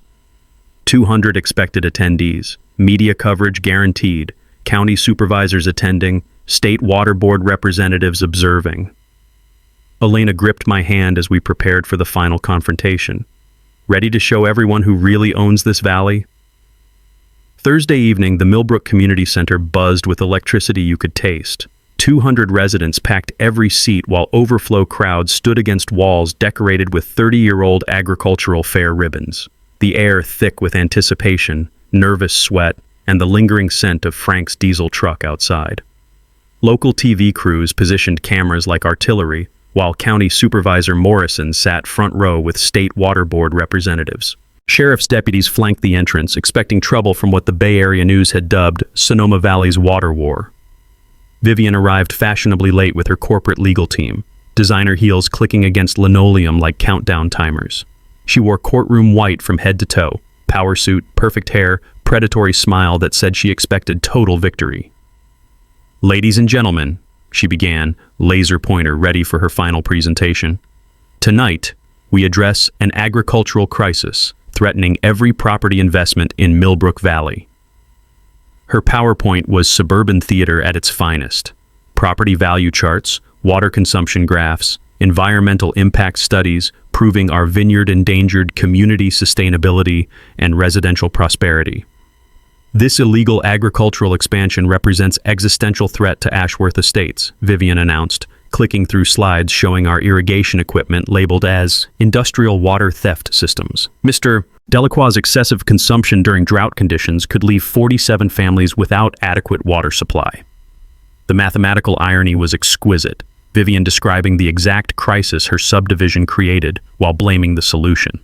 200 expected attendees. Media coverage guaranteed. County supervisors attending. State Water Board representatives observing. Elena gripped my hand as we prepared for the final confrontation. Ready to show everyone who really owns this valley? Thursday evening, the Millbrook Community Center buzzed with electricity you could taste. 200 residents packed every seat while overflow crowds stood against walls decorated with 30-year-old agricultural fair ribbons. The air thick with anticipation, nervous sweat, and the lingering scent of Frank's diesel truck outside. Local TV crews positioned cameras like artillery, while County Supervisor Morrison sat front row with state water board representatives. Sheriff's deputies flanked the entrance, expecting trouble from what the Bay Area News had dubbed Sonoma Valley's water war. Vivian arrived fashionably late with her corporate legal team, designer heels clicking against linoleum like countdown timers. She wore courtroom white from head to toe, power suit, perfect hair, predatory smile that said she expected total victory. "Ladies and gentlemen," she began, laser pointer ready for her final presentation. "Tonight, we address an agricultural crisis threatening every property investment in Millbrook Valley." Her PowerPoint was suburban theater at its finest. Property value charts, water consumption graphs, environmental impact studies proving our vineyard endangered community sustainability and residential prosperity. "This illegal agricultural expansion represents existential threat to Ashworth Estates," Vivian announced, clicking through slides showing our irrigation equipment labeled as industrial water theft systems. Mr. Delacroix's excessive consumption during drought conditions could leave 47 families without adequate water supply. The mathematical irony was exquisite, Vivian describing the exact crisis her subdivision created while blaming the solution.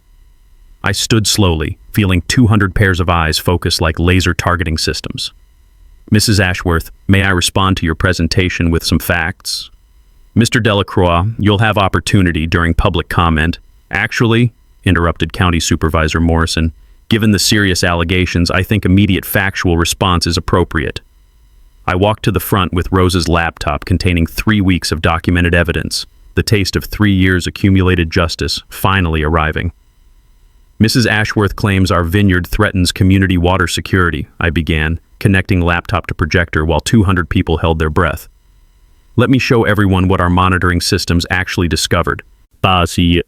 I stood slowly, feeling 200 pairs of eyes focused like laser targeting systems. "Mrs. Ashworth, may I respond to your presentation with some facts?" "Mr. Delacroix, you'll have opportunity during public comment." "Actually," interrupted County Supervisor Morrison, "given the serious allegations, I think immediate factual response is appropriate." I walked to the front with Rose's laptop containing 3 weeks of documented evidence, the taste of 3 years accumulated justice finally arriving. "Mrs. Ashworth claims our vineyard threatens community water security," I began, connecting laptop to projector while 200 people held their breath. "Let me show everyone what our monitoring systems actually discovered." The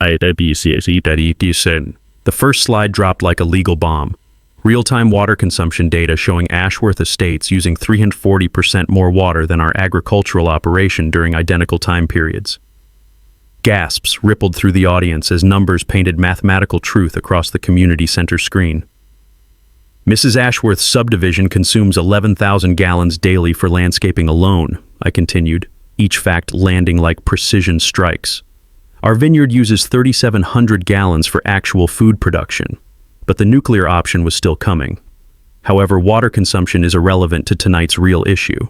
first slide dropped like a legal bomb. Real-time water consumption data showing Ashworth Estates using 340% more water than our agricultural operation during identical time periods. Gasps rippled through the audience as numbers painted mathematical truth across the community center screen. "Mrs. Ashworth's subdivision consumes 11,000 gallons daily for landscaping alone," I continued, each fact landing like precision strikes. "Our vineyard uses 3,700 gallons for actual food production, but the nuclear option was still coming. However, water consumption is irrelevant to tonight's real issue."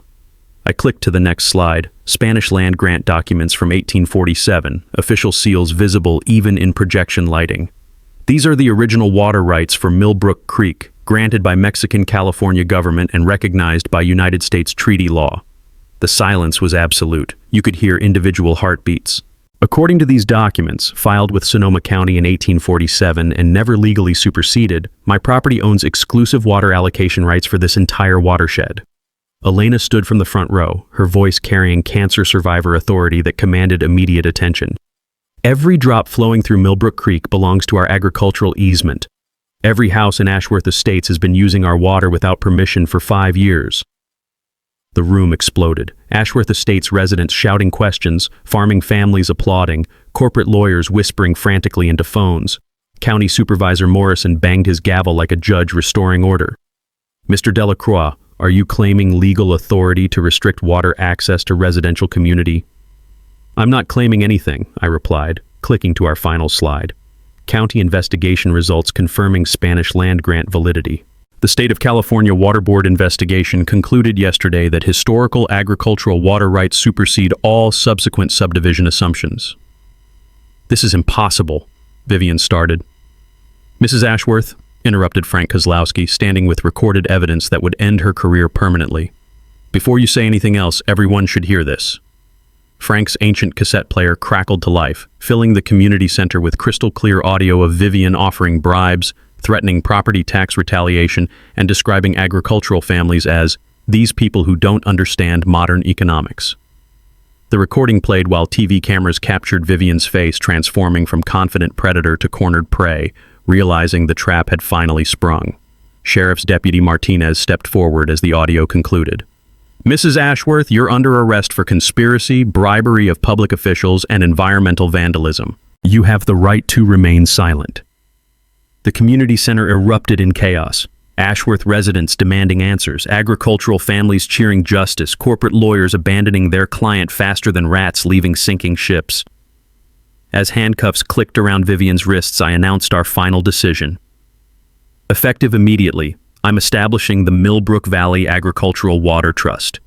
I clicked to the next slide, Spanish land grant documents from 1847, official seals visible even in projection lighting. These are the original water rights for Millbrook Creek, granted by Mexican California government and recognized by United States treaty law. The silence was absolute. You could hear individual heartbeats. According to these documents, filed with Sonoma County in 1847 and never legally superseded, my property owns exclusive water allocation rights for this entire watershed. Elena stood from the front row, her voice carrying cancer survivor authority that commanded immediate attention. "Every drop flowing through Millbrook Creek belongs to our agricultural easement. Every house in Ashworth Estates has been using our water without permission for 5 years. The room exploded. Ashworth Estates residents shouting questions, farming families applauding, corporate lawyers whispering frantically into phones. County Supervisor Morrison banged his gavel like a judge restoring order. "Mr. Delacroix, are you claiming legal authority to restrict water access to residential community?" "I'm not claiming anything," I replied, clicking to our final slide. County investigation results confirming Spanish land grant validity. The State of California Water Board investigation concluded yesterday that historical agricultural water rights supersede all subsequent subdivision assumptions. "This is impossible," Vivian started. "Mrs. Ashworth," interrupted Frank Kozlowski, standing with recorded evidence that would end her career permanently. "Before you say anything else, everyone should hear this." Frank's ancient cassette player crackled to life, filling the community center with crystal-clear audio of Vivian offering bribes, threatening property tax retaliation, and describing agricultural families as these people who don't understand modern economics. The recording played while TV cameras captured Vivian's face transforming from confident predator to cornered prey, realizing the trap had finally sprung. Sheriff's Deputy Martinez stepped forward as the audio concluded. Mrs. Ashworth, you're under arrest for conspiracy, bribery of public officials, and environmental vandalism. You have the right to remain silent. The community center erupted in chaos. Ashworth residents demanding answers, agricultural families cheering justice, corporate lawyers abandoning their client faster than rats leaving sinking ships. As handcuffs clicked around Vivian's wrists, I announced our final decision. Effective immediately, I'm establishing the Millbrook Valley Agricultural Water Trust.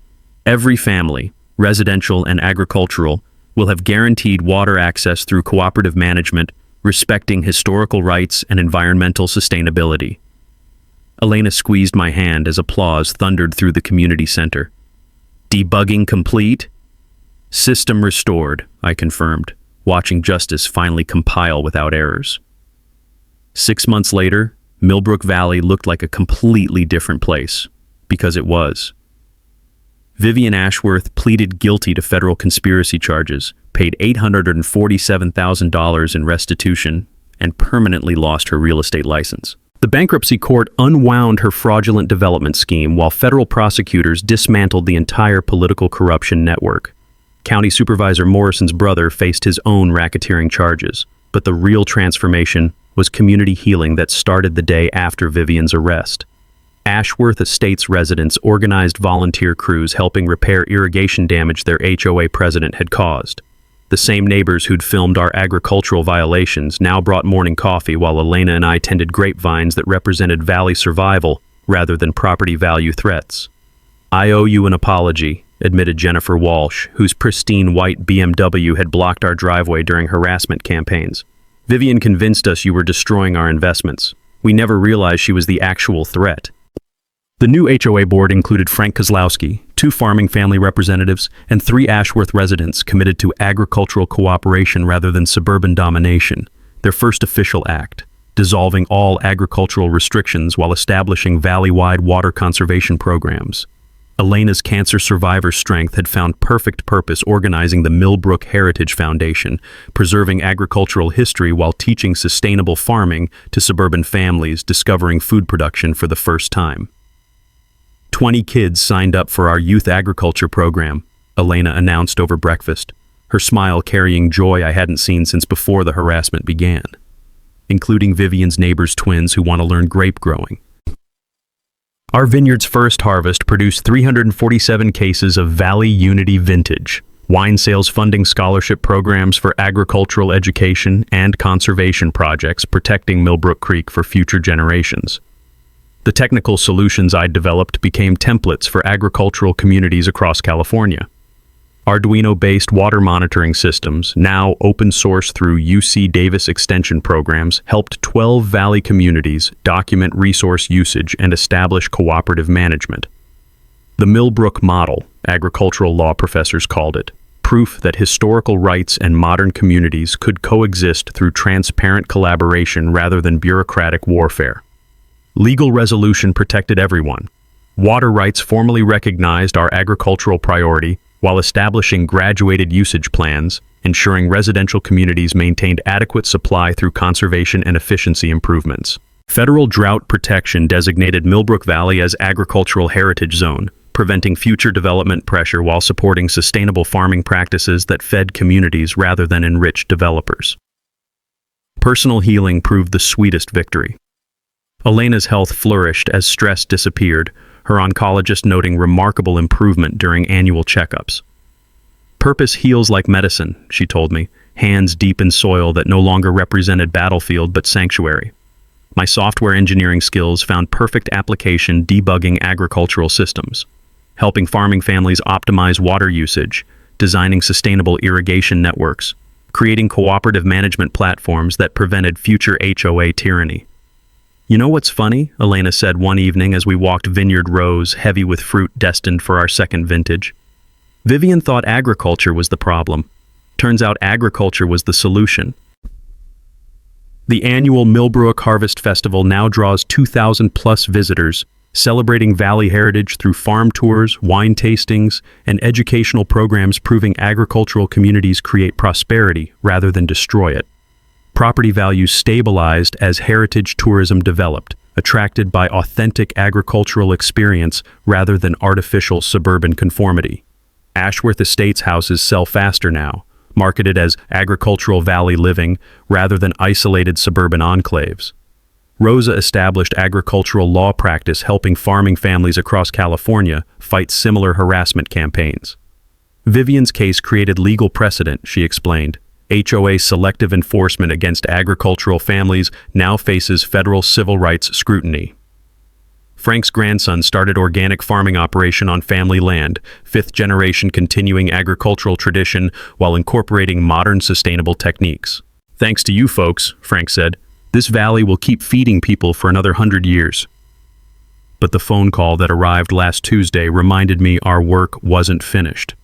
Every family, residential and agricultural, will have guaranteed water access through cooperative management, respecting historical rights and environmental sustainability. Elena squeezed my hand as applause thundered through the community center. Debugging complete? System restored, I confirmed, watching justice finally compile without errors. 6 months later, Millbrook Valley looked like a completely different place, because it was. Vivian Ashworth pleaded guilty to federal conspiracy charges, paid $847,000 in restitution, and permanently lost her real estate license. The bankruptcy court unwound her fraudulent development scheme while federal prosecutors dismantled the entire political corruption network. County Supervisor Morrison's brother faced his own racketeering charges, but the real transformation was community healing that started the day after Vivian's arrest. Ashworth Estates residents organized volunteer crews helping repair irrigation damage their HOA president had caused. The same neighbors who'd filmed our agricultural violations now brought morning coffee while Elena and I tended grapevines that represented valley survival rather than property value threats. I owe you an apology, admitted Jennifer Walsh, whose pristine white BMW had blocked our driveway during harassment campaigns. Vivian convinced us you were destroying our investments. We never realized she was the actual threat. The new HOA board included Frank Kozlowski, 2 farming family representatives, and 3 Ashworth residents committed to agricultural cooperation rather than suburban domination, their first official act, dissolving all agricultural restrictions while establishing valley-wide water conservation programs. Elena's cancer survivor strength had found perfect purpose organizing the Millbrook Heritage Foundation, preserving agricultural history while teaching sustainable farming to suburban families discovering food production for the first time. 20 kids signed up for our youth agriculture program, Elena announced over breakfast, her smile carrying joy I hadn't seen since before the harassment began, including Vivian's neighbor's twins who want to learn grape growing. Our vineyard's first harvest produced 347 cases of Valley Unity Vintage, wine sales funding scholarship programs for agricultural education and conservation projects protecting Millbrook Creek for future generations. The technical solutions I'd developed became templates for agricultural communities across California. Arduino-based water monitoring systems, now open source through UC Davis extension programs, helped 12 valley communities document resource usage and establish cooperative management. The Millbrook model, agricultural law professors called it, proof that historical rights and modern communities could coexist through transparent collaboration rather than bureaucratic warfare. Legal resolution protected everyone. Water rights formally recognized our agricultural priority while establishing graduated usage plans, ensuring residential communities maintained adequate supply through conservation and efficiency improvements. Federal drought protection designated Millbrook Valley as agricultural heritage zone, preventing future development pressure while supporting sustainable farming practices that fed communities rather than enriched developers. Personal healing proved the sweetest victory. Elena's health flourished as stress disappeared, her oncologist noting remarkable improvement during annual checkups. Purpose heals like medicine, she told me, hands deep in soil that no longer represented battlefield but sanctuary. My software engineering skills found perfect application debugging agricultural systems, helping farming families optimize water usage, designing sustainable irrigation networks, creating cooperative management platforms that prevented future HOA tyranny. You know what's funny? Elena said one evening as we walked vineyard rows heavy with fruit destined for our second vintage. Vivian thought agriculture was the problem. Turns out agriculture was the solution. The annual Millbrook Harvest Festival now draws 2,000 plus visitors, celebrating Valley heritage through farm tours, wine tastings, and educational programs proving agricultural communities create prosperity rather than destroy it. Property values stabilized as heritage tourism developed, attracted by authentic agricultural experience rather than artificial suburban conformity. Ashworth Estates houses sell faster now, marketed as agricultural valley living rather than isolated suburban enclaves. Rosa established agricultural law practice helping farming families across California fight similar harassment campaigns. Vivian's case created legal precedent, she explained. HOA selective enforcement against agricultural families now faces federal civil rights scrutiny. Frank's grandson started organic farming operation on family land, fifth generation continuing agricultural tradition while incorporating modern sustainable techniques. Thanks to you folks, Frank said, this valley will keep feeding people for another 100 years. But the phone call that arrived last Tuesday reminded me our work wasn't finished.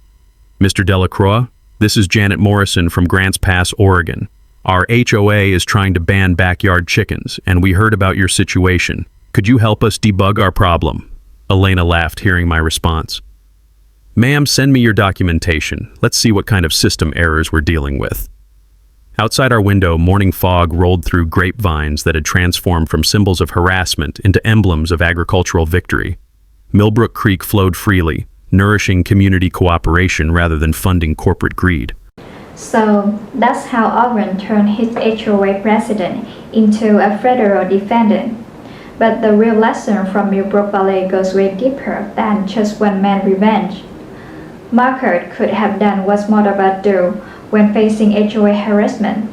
Mr. Delacroix, this is Janet Morrison from Grants Pass, Oregon. Our HOA is trying to ban backyard chickens, and we heard about your situation. Could you help us debug our problem? Elena laughed, hearing my response. Ma'am, send me your documentation. Let's see what kind of system errors we're dealing with. Outside our window, morning fog rolled through grapevines that had transformed from symbols of harassment into emblems of agricultural victory. Millbrook Creek flowed freely, nourishing community cooperation rather than funding corporate greed. So that's how Owen turned his HOA president into a federal defendant. But the real lesson from Millbrook Valley goes way deeper than just one-man revenge. Markert could have done what most of us do when facing HOA harassment.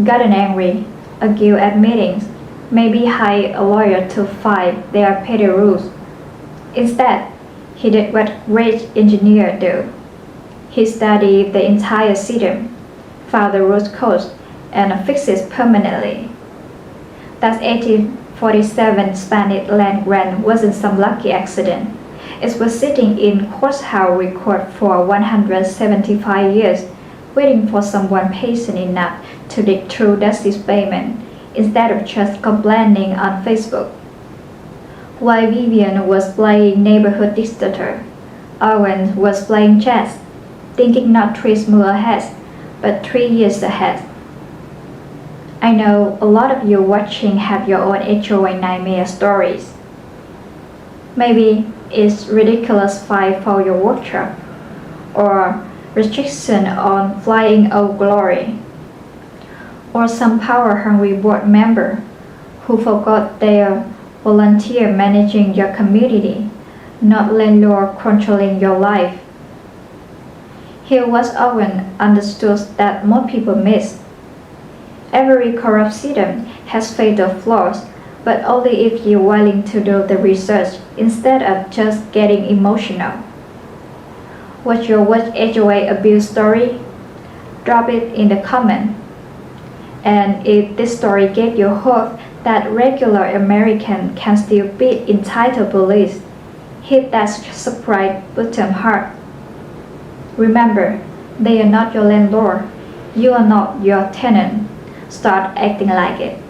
Gotten angry, argue at meetings, maybe hire a lawyer to fight their petty rules. Instead, he did what great engineers do. He studied the entire system, found the root cause, and fixed it permanently. That 1847 Spanish land grant wasn't some lucky accident. It was sitting in courthouse record for 175 years, waiting for someone patient enough to dig through that payment instead of just complaining on Facebook. While Vivian was playing neighborhood dictator, Owen was playing chess, thinking not 3 moves ahead, but 3 years ahead. I know a lot of you watching have your own HOA nightmare stories. Maybe it's ridiculous fine for your workshop, or restriction on flying Old Glory, or some power-hungry board member who forgot their volunteer managing your community, not landlord controlling your life. Here was Owen understood that most people miss. Every corrupt system has fatal flaws, but only if you're willing to do the research instead of just getting emotional. What's your worst HOA abuse story? Drop it in the comment. And if this story gave you hope that regular Americans can still beat entitled police, hit that subscribe button hard. Remember, they are not your landlord. You are not your tenant. Start acting like it.